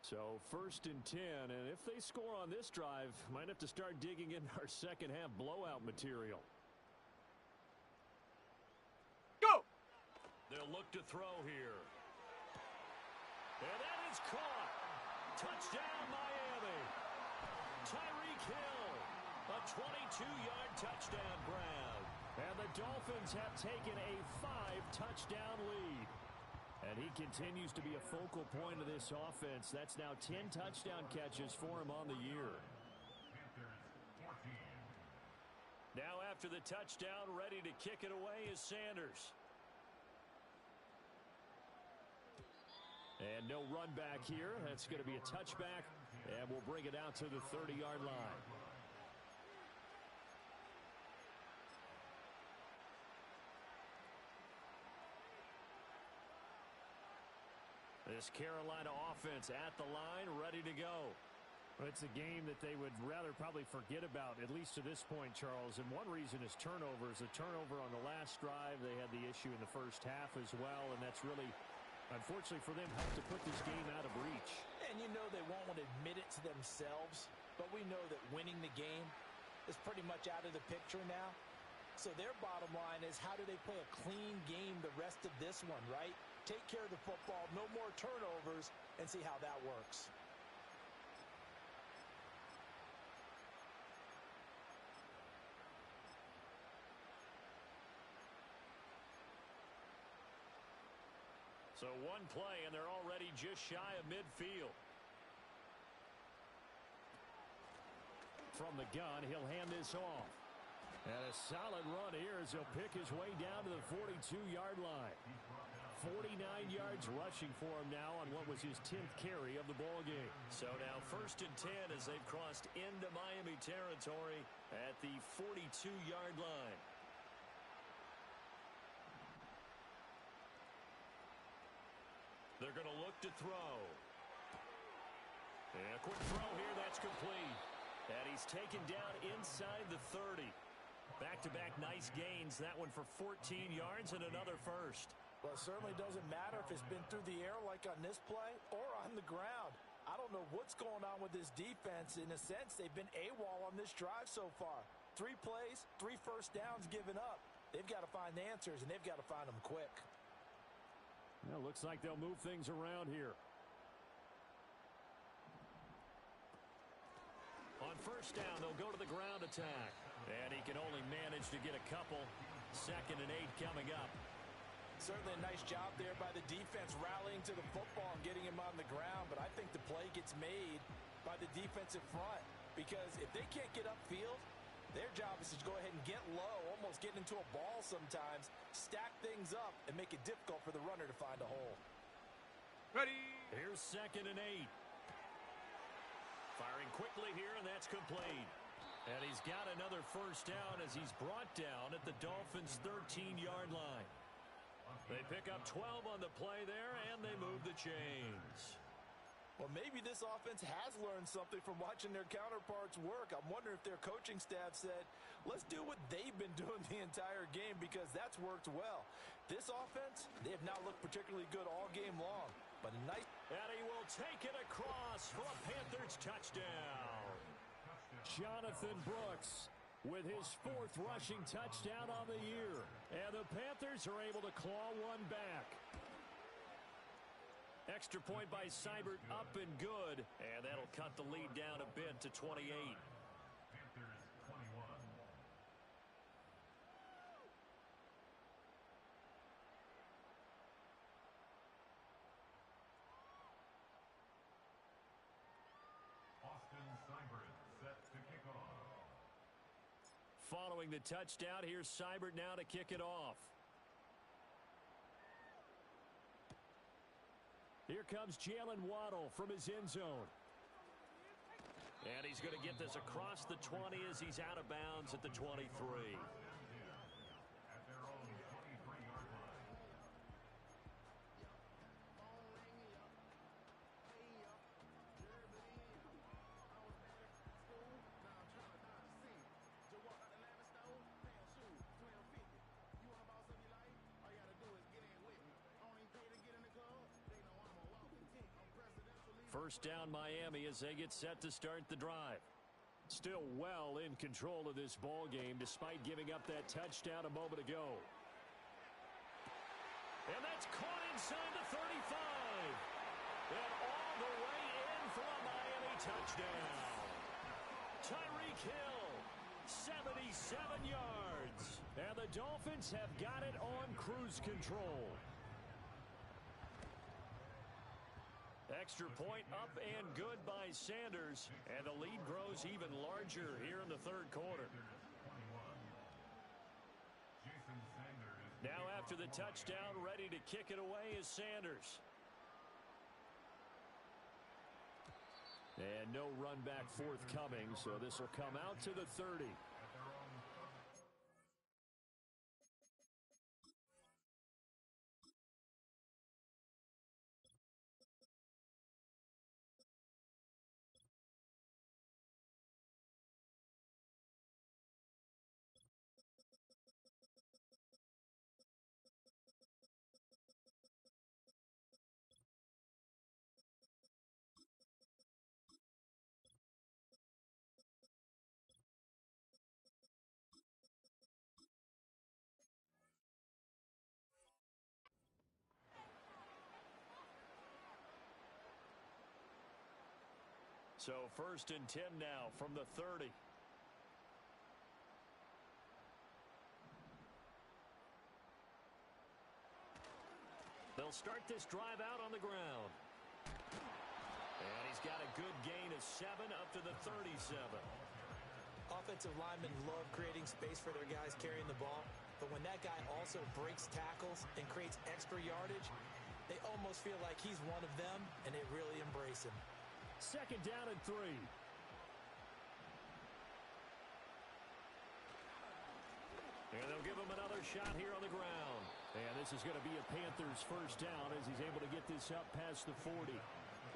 [SPEAKER 4] So 1st and 10, and if they score on this drive, might have to start digging into our second-half blowout material.
[SPEAKER 5] Go!
[SPEAKER 1] They'll look to throw here. And that is caught. Touchdown, Miami. Tyreek Hill, a 22-yard touchdown grab.
[SPEAKER 4] And the Dolphins have taken a 5-touchdown lead. And he continues to be a focal point of this offense. That's now 10 touchdown catches for him on the year.
[SPEAKER 1] Now after the touchdown, ready to kick it away is Sanders.
[SPEAKER 4] And no run back here. That's going to be a touchback. And we'll bring it out to the 30-yard line.
[SPEAKER 1] This Carolina offense at the line, ready to go.
[SPEAKER 4] Well, it's a game that they would rather probably forget about, at least to this point, Charles. And one reason is turnovers. A turnover on the last drive. They had the issue in the first half as well, and that's really, unfortunately for them, helped to put this game out of reach.
[SPEAKER 3] And you know they won't want to admit it to themselves, but we know that winning the game is pretty much out of the picture now. So their bottom line is, how do they play a clean game the rest of this one, right? Take care of the football, no more turnovers, and see how that works.
[SPEAKER 1] So one play, and they're already just shy of midfield.
[SPEAKER 4] From the gun, he'll hand this off. And a solid run here as he'll pick his way down to the 42-yard line. 49 yards rushing for him now on what was his 10th carry of the ball game.
[SPEAKER 1] So now 1st and 10 as they've crossed into Miami territory at the 42-yard line. They're going to look to throw. And a quick throw here, that's complete. And he's taken down inside the 30. Back-to-back nice gains, that one for 14 yards and another first.
[SPEAKER 3] Well, it certainly doesn't matter if it's been through the air like on this play or on the ground. I don't know what's going on with this defense. In a sense, they've been AWOL on this drive so far. 3 plays, 3 first downs given up. They've got to find the answers, and they've got to find them quick.
[SPEAKER 4] Well, looks like they'll move things around here.
[SPEAKER 1] On first down, they'll go to the ground attack. And he can only manage to get a couple. 2nd and 8 coming up.
[SPEAKER 3] Certainly a nice job there by the defense rallying to the football and getting him on the ground. But I think the play gets made by the defensive front. Because if they can't get upfield, their job is to go ahead and get low, almost get into a ball sometimes, stack things up, and make it difficult for the runner to find a hole.
[SPEAKER 5] Ready.
[SPEAKER 1] Here's 2nd and 8. Firing quickly here, and that's complete. And he's got another first down as he's brought down at the Dolphins' 13-yard line. They pick up 12 on the play there, and they move the chains.
[SPEAKER 3] Well, maybe this offense has learned something from watching their counterparts work. I'm wondering if their coaching staff said, let's do what they've been doing the entire game, because that's worked well. This offense, they have not looked particularly good all game long. But a nice...
[SPEAKER 1] And he will take it across for a Panthers touchdown.
[SPEAKER 4] Jonathan Brooks with his 4th rushing touchdown on the year. And the Panthers are able to claw one back.
[SPEAKER 1] Extra point by Seibert, up and good. And that'll cut the lead down a bit to 28.
[SPEAKER 2] Panthers 21. Austin Seibert set to kick off.
[SPEAKER 1] Following the touchdown, here's Seibert now to kick it off.
[SPEAKER 4] Here comes Jalen Waddle from his end zone.
[SPEAKER 1] And he's going to get this across the 20 as he's out of bounds at the 23.
[SPEAKER 2] At their own 23-yard line.
[SPEAKER 1] First down Miami as they get set to start the drive.
[SPEAKER 4] Still well in control of this ball game despite giving up that touchdown a moment ago.
[SPEAKER 1] And that's caught inside the 35. And all the way in for a Miami touchdown. Tyreek Hill, 77 yards.
[SPEAKER 4] And the Dolphins have got it on cruise control.
[SPEAKER 1] Extra point up and good by Sanders. And the lead grows even larger here in the third quarter. Now after the touchdown, ready to kick it away is Sanders.
[SPEAKER 4] And no run back forthcoming, so this will come out to the 30.
[SPEAKER 1] So first and 10 now from the 30. They'll start this drive out on the ground. And he's got a good gain of 7 up to the 37.
[SPEAKER 3] Offensive linemen love creating space for their guys carrying the ball, but when that guy also breaks tackles and creates extra yardage, they almost feel like he's one of them, and they really embrace him.
[SPEAKER 4] Second down and 3.
[SPEAKER 1] And they'll give him another shot here on the ground.
[SPEAKER 4] And this is going to be a Panthers first down as he's able to get this up past the 40.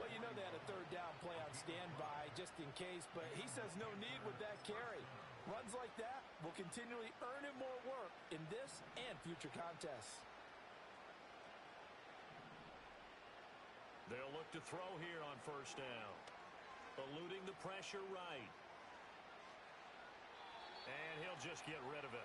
[SPEAKER 6] Well, you know they had a third down play on standby just in case, but he says no need with that carry. Runs like that will continually earn him more work in this and future contests.
[SPEAKER 1] They'll look to throw here on first down. Eluding the pressure right. And he'll just get rid of it.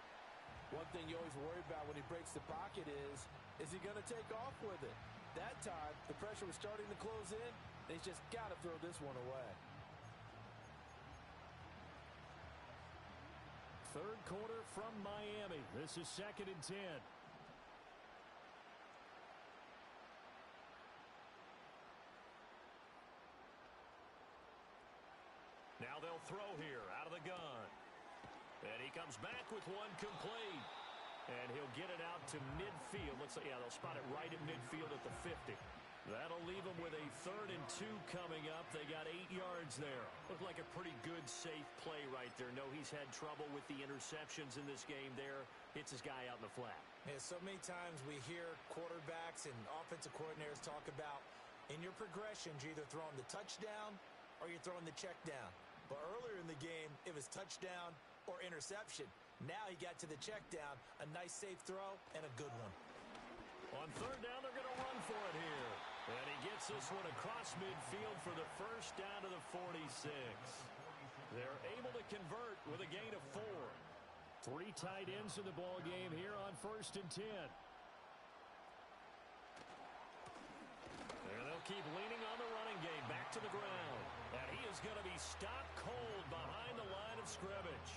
[SPEAKER 6] One thing you always worry about when he breaks the pocket is he going to take off with it? That time, the pressure was starting to close in. They just got to throw this one away.
[SPEAKER 4] Third quarter from Miami. This is second and 10.
[SPEAKER 1] Now they'll throw here out of the gun. And he comes back with one complete. And he'll get it out to midfield. Looks like, yeah, they'll spot it right at midfield at the 50. That'll leave them with a 3rd and 2 coming up. They got 8 yards there. Looked like a pretty good, safe play right there. No, he's had trouble with the interceptions in this game there. Hits his guy out in the flat.
[SPEAKER 3] Yeah, so many times we hear quarterbacks and offensive coordinators talk about in your progressions, you're either throwing the touchdown or you're throwing the check down. But earlier in the game, it was touchdown or interception. Now he got to the check down, a nice safe throw, and a good one.
[SPEAKER 1] On third down, they're going to run for it here. And he gets this one across midfield for the first down to the 46. They're able to convert with a gain of 4.
[SPEAKER 4] 3 tight ends in the ball game here on first and 10.
[SPEAKER 1] And they'll keep leaning on the running game back to the ground. And he is going to be stopped cold behind the line of scrimmage.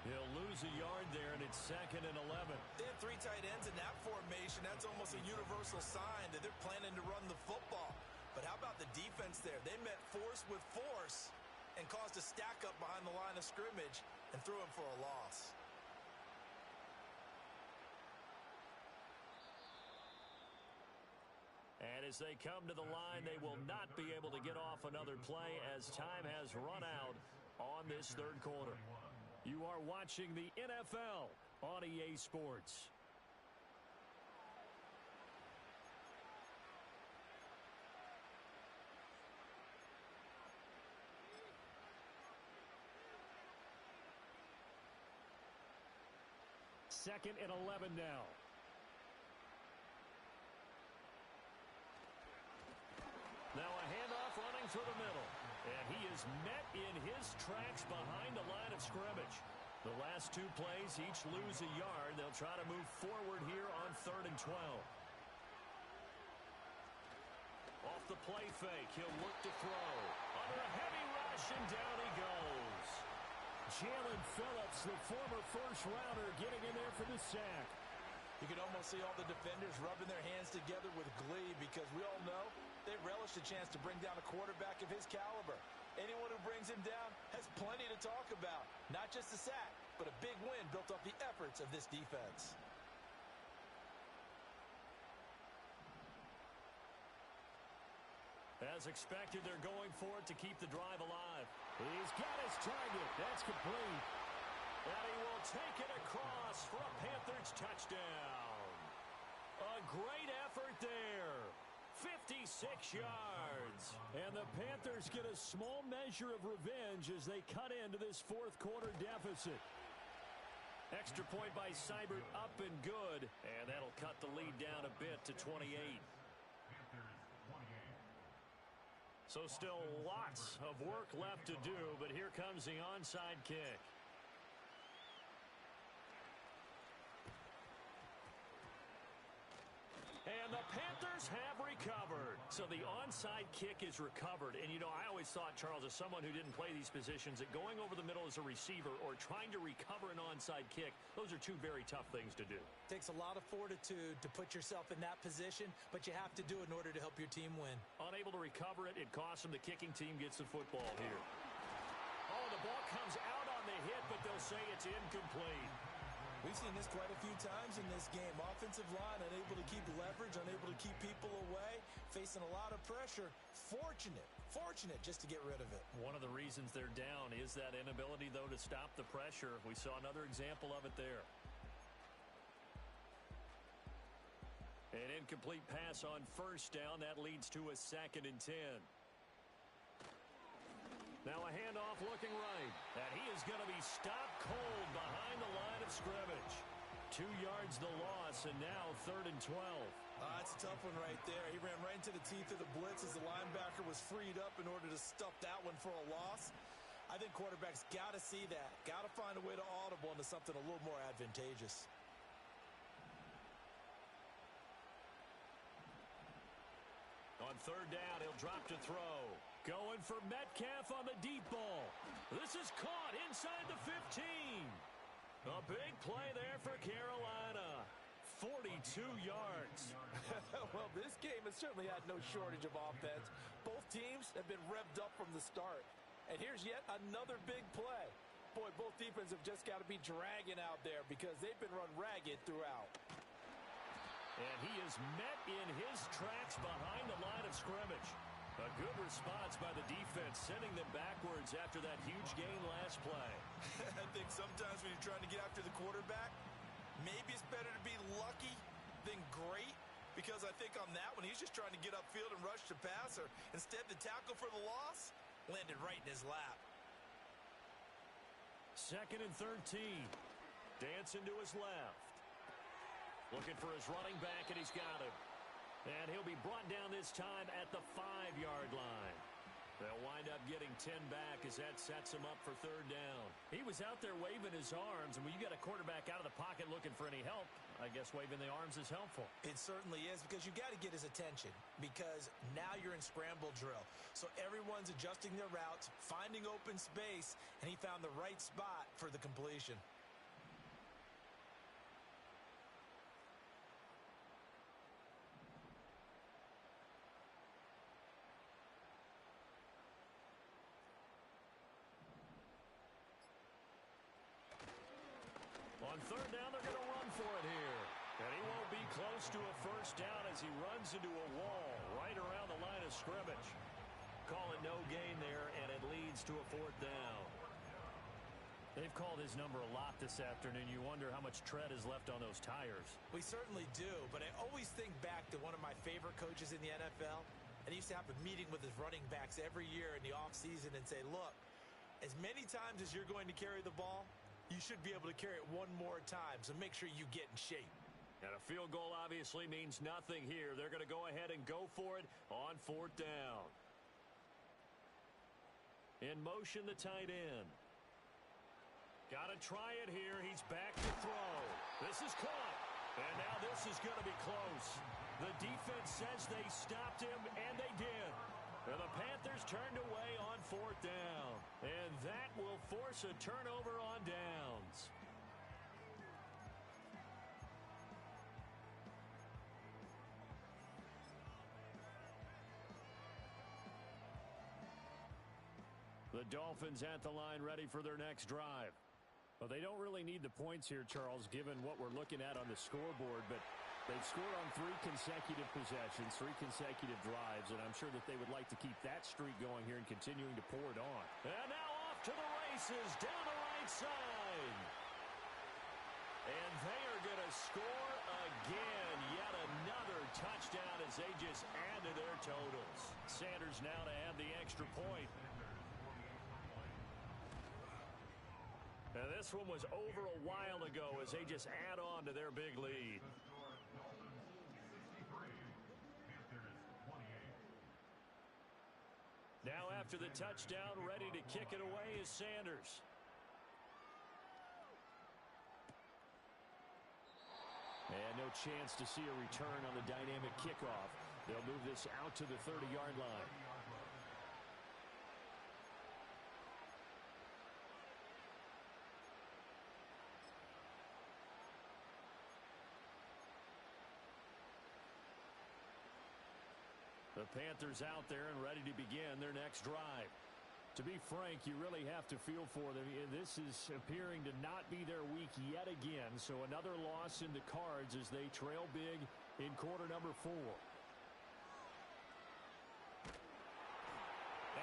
[SPEAKER 1] He'll lose a yard there, and it's 2nd and 11.
[SPEAKER 3] They have 3 tight ends in that formation. That's almost a universal sign that they're planning to run the football. But how about the defense there? They met force with force and caused a stack up behind the line of scrimmage and threw him for a loss.
[SPEAKER 1] And As they come to the line, they will not be able to get off another play as time has run out on this third quarter. You are watching the NFL on EA Sports. Second and 11 now. Now a handoff running through the middle. And he is met in his tracks behind the line of scrimmage. The last two plays each lose a yard. They'll try to move forward here on 3rd and 12. Off the play fake, he'll look to throw. Under a heavy rush, and down he goes.
[SPEAKER 4] Jalen Phillips, the former first-rounder, getting in there for the sack.
[SPEAKER 6] You can almost see all the defenders rubbing their hands together with glee because we all know they relish the chance to bring down a quarterback of his caliber. Anyone who brings him down has plenty to talk about. Not just a sack, but a big win built off the efforts of this defense.
[SPEAKER 1] As expected, they're going for it to keep the drive alive.
[SPEAKER 4] He's got his target. That's complete.
[SPEAKER 1] And he will take it across for a Panthers touchdown. A great effort there. 56 yards.
[SPEAKER 4] And the Panthers get a small measure of revenge as they cut into this fourth quarter deficit.
[SPEAKER 1] Extra point by Seibert up and good. And that'll cut the lead down a bit to 28. So still lots of work left to do, but here comes the onside kick. And the Panthers have recovered. So the onside kick is recovered. And, you know, I always thought, Charles, as someone who didn't play these positions, that going over the middle as a receiver or trying to recover an onside kick, those are two very tough things to do.
[SPEAKER 3] Takes a lot of fortitude to put yourself in that position, but you have to do it in order to help your team win.
[SPEAKER 1] Unable to recover it, it costs them. The kicking team gets the football here. Oh, the ball comes out on the hit, but they'll say it's incomplete.
[SPEAKER 6] We've seen this quite a few times in this game. Offensive line unable to keep leverage, unable to keep people away, facing a lot of pressure. Fortunate just to get rid of it.
[SPEAKER 1] One of the reasons they're down is that inability, though, to stop the pressure. We saw another example of it there. An incomplete pass on first down. That leads to a 2nd and 10. Now a handoff looking right. And he is going to be stopped cold behind the line of scrimmage. 2 yards the loss, and now 3rd and 12.
[SPEAKER 6] That's a tough one right there. He ran right into the teeth of the blitz as the linebacker was freed up in order to stuff that one for a loss. I think quarterbacks got to see that. Got to find a way to audible into something a little more advantageous.
[SPEAKER 1] On 3rd down, he'll drop to throw. Going for Metcalf on the deep ball. This is caught inside the 15. A big play there for Carolina. 42 yards.
[SPEAKER 6] Well, this game has certainly had no shortage of offense. Both teams have been revved up from the start. And here's yet another big play. Boy, both defenses have just got to be dragging out there because they've been run ragged throughout.
[SPEAKER 1] And he is met in his tracks behind the line of scrimmage. A good response by the defense, sending them backwards after that huge gain last play.
[SPEAKER 6] I think sometimes when you're trying to get after the quarterback, maybe it's better to be lucky than great, because I think on that one, he's just trying to get upfield and rush the passer. Instead, the tackle for the loss landed right in his lap.
[SPEAKER 1] 2nd and 13. Dancing to his left. Looking for his running back, and he's got him. And he'll be brought down this time at the 5-yard line. They'll wind up getting 10 back as that sets him up for 3rd down. He was out there waving his arms, and when you got a quarterback out of the pocket looking for any help, I guess waving the arms is helpful.
[SPEAKER 6] It certainly is, because you got to get his attention, because now you're in scramble drill. So everyone's adjusting their routes, finding open space, and he found the right spot for the completion.
[SPEAKER 1] On 3rd down, they're going to run for it here. And he won't be close to a 1st down as he runs into a wall right line of scrimmage. Call it no gain there, and it leads to a 4th down.
[SPEAKER 4] They've called his number a lot this afternoon. You wonder how much tread is left on those tires.
[SPEAKER 3] We certainly do, but I always think back to one of my favorite coaches in the NFL, and he used to have a meeting with his running backs every year in the offseason and say, look, as many times as you're going to carry the ball, you should be able to carry it one more time, so make sure you get in shape.
[SPEAKER 1] And a field goal obviously means nothing here. They're going to go ahead and go for it on 4th down. In motion, the tight end. Got to try it here. He's back to throw. This is caught. And now this is going to be close. The defense says they stopped him, and they did. And the Panthers turned away on 4th down. And that will force a turnover on downs. The Dolphins at the line ready for their next drive.
[SPEAKER 4] Well, they don't really need the points here, Charles, given what we're looking at on the scoreboard, but they've scored on 3 consecutive possessions, 3 consecutive drives, and I'm sure that they would like to keep that streak going here and continuing to pour it on.
[SPEAKER 1] And now off to the races down the right side. And they are going to score again. Yet another touchdown as they just add to their totals. Sanders now to add the extra point. And this one was over a while ago as they just add on to their big lead. Now after the touchdown, ready to kick it away is Sanders.
[SPEAKER 4] And no chance to see a return on the dynamic kickoff. They'll move this out to the 30-yard line.
[SPEAKER 1] The Panthers out there and ready to begin their next drive.
[SPEAKER 4] To be frank, you really have to feel for them. This is appearing to not be their week yet again. So another loss in the cards as they trail big in quarter number 4.
[SPEAKER 1] And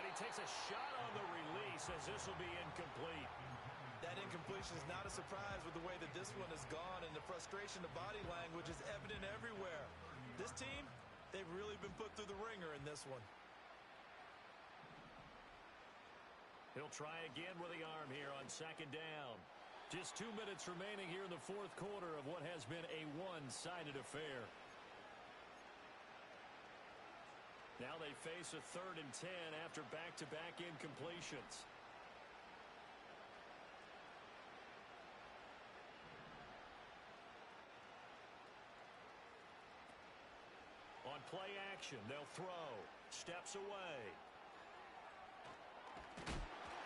[SPEAKER 1] he takes a shot on the release as this will be incomplete.
[SPEAKER 3] That incompletion is not a surprise with the way that this one has gone, and the frustration of body language is evident everywhere. This team, they've really been put through the ringer in this one.
[SPEAKER 1] He'll try again with the arm here on 2nd down. Just 2 minutes remaining here in the 4th quarter of what has been a one-sided affair. Now they face a 3rd and 10 after back-to-back incompletions. On play action, they'll throw. Steps away.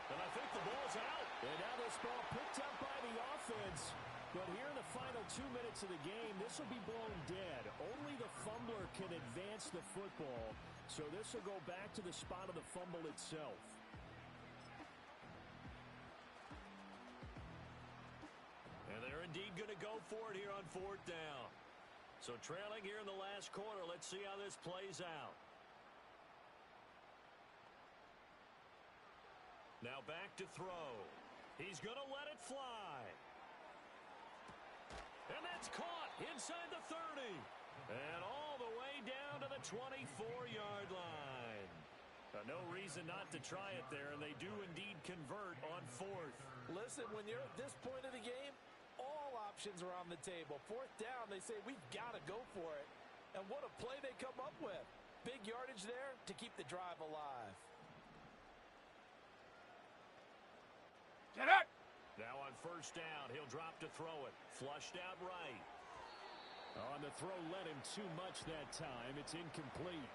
[SPEAKER 1] And I think the ball's out.
[SPEAKER 4] And now this ball picked up by the offense. But here in the final 2 minutes of the game, this will be blown dead. Only the fumbler can advance the football. So this will go back to the spot of the fumble itself.
[SPEAKER 1] And they're indeed going to go for it here on 4th down. So trailing here in the last quarter, let's see how this plays out. Now back to throw. He's going to let it fly. And that's caught inside the 30. And all the way down to the 24-yard line. No reason not to try it there, and they do indeed convert on 4th.
[SPEAKER 3] Listen, when you're at this point of the game, all options are on the table. 4th down, they say, we've got to go for it. And what a play they come up with. Big yardage there to keep the drive alive.
[SPEAKER 5] Get it!
[SPEAKER 1] Now on 1st down, he'll drop to throw it. Flushed out right.
[SPEAKER 4] On the throw, led him too much that time. It's incomplete.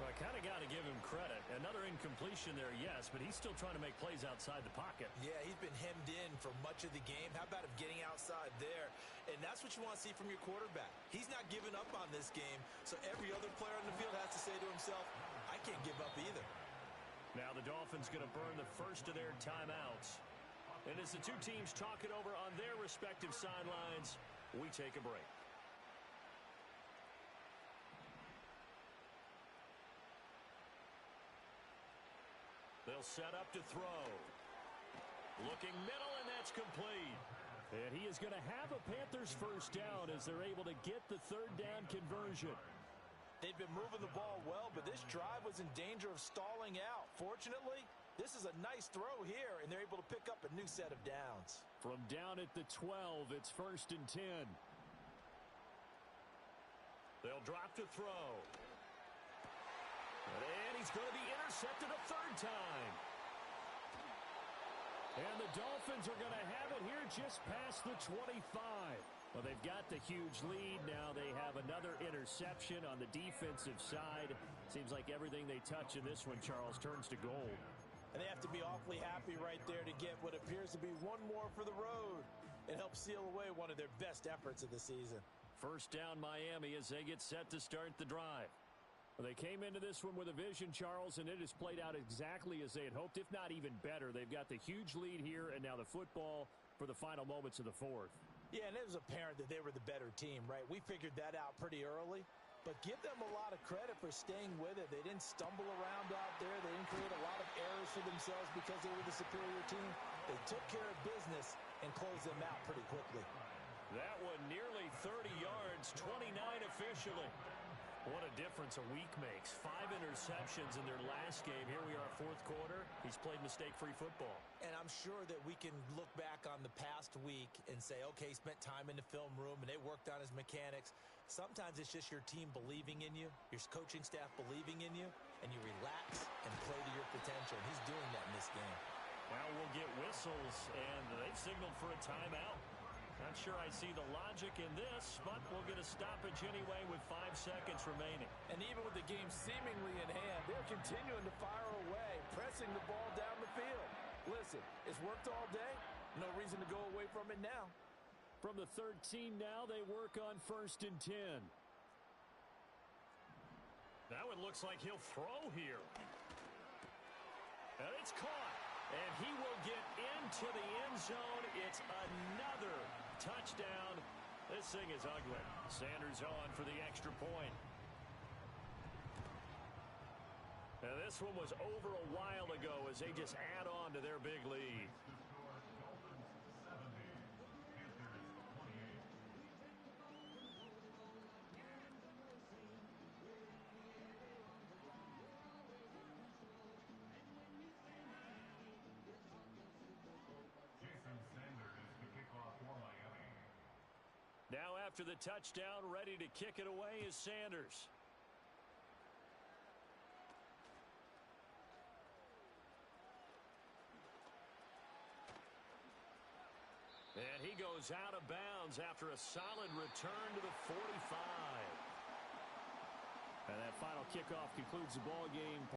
[SPEAKER 1] Well, I kind of got to give him credit. Another incompletion there, yes, but he's still trying to make plays outside the pocket.
[SPEAKER 3] Yeah, he's been hemmed in for much of the game. How about him getting outside there? And that's what you want to see from your quarterback. He's not giving up on this game, so every other player on the field has to say to himself, I can't give up either.
[SPEAKER 1] Now the Dolphins going to burn the first of their timeouts. And as the two teams talk it over on their respective sidelines, we take a break. They'll set up to throw. Looking middle, and that's complete.
[SPEAKER 4] And he is going to have a Panthers first down as they're able to get the third down conversion.
[SPEAKER 6] They've been moving the ball well, but this drive was in danger of stalling out. Fortunately, this is a nice throw here, and they're able to pick up a new set of downs.
[SPEAKER 4] From down at the 12, it's 1st and 10.
[SPEAKER 1] They'll drop to throw. And he's going to be intercepted a third time.
[SPEAKER 4] And the Dolphins are going to have it here just past the 25. Well, they've got the huge lead. Now they have another interception on the defensive side. Seems like everything they touch in this one, Charles, turns to gold.
[SPEAKER 6] And they have to be awfully happy right there to get what appears to be one more for the road. It helps seal away one of their best efforts of the season.
[SPEAKER 4] First down Miami as they get set to start the drive. Well, they came into this one with a vision, Charles, and it has played out exactly as they had hoped, if not even better. They've got the huge lead here, and now the football for the final moments of the fourth.
[SPEAKER 6] Yeah, and it was apparent that they were the better team, right? We figured that out pretty early, but give them a lot of credit for staying with it. They didn't stumble around out there. They didn't create a lot of errors for themselves because they were the superior team. They took care of business and closed them out pretty quickly.
[SPEAKER 1] That one nearly 30 yards, 29 officially. What a difference a week makes. 5 interceptions in their last game. Here we are, fourth quarter. He's played mistake-free football.
[SPEAKER 6] And I'm sure that we can look back on the past week and say, okay, he spent time in the film room and they worked on his mechanics. Sometimes it's just your team believing in you, your coaching staff believing in you, and you relax and play to your potential. He's doing that in this game.
[SPEAKER 1] Now we'll get whistles, and they've signaled for a timeout. Not sure I see the logic in this, but we'll get a stoppage anyway with 5 seconds remaining.
[SPEAKER 6] And even with the game seemingly in hand, they're continuing to fire away, pressing the ball down the field. Listen, it's worked all day. No reason to go away from it now.
[SPEAKER 4] From the 13 now, they work on 1st and 10.
[SPEAKER 1] Now it looks like he'll throw here. And it's caught. And he will get into the end zone. It's another touchdown. This thing is ugly. Sanders on for the extra point. Now this one was over a while ago as they just add on to their big lead. Now after the touchdown, ready to kick it away is Sanders. And he goes out of bounds after a solid return to the 45.
[SPEAKER 4] And that final kickoff concludes the ball game.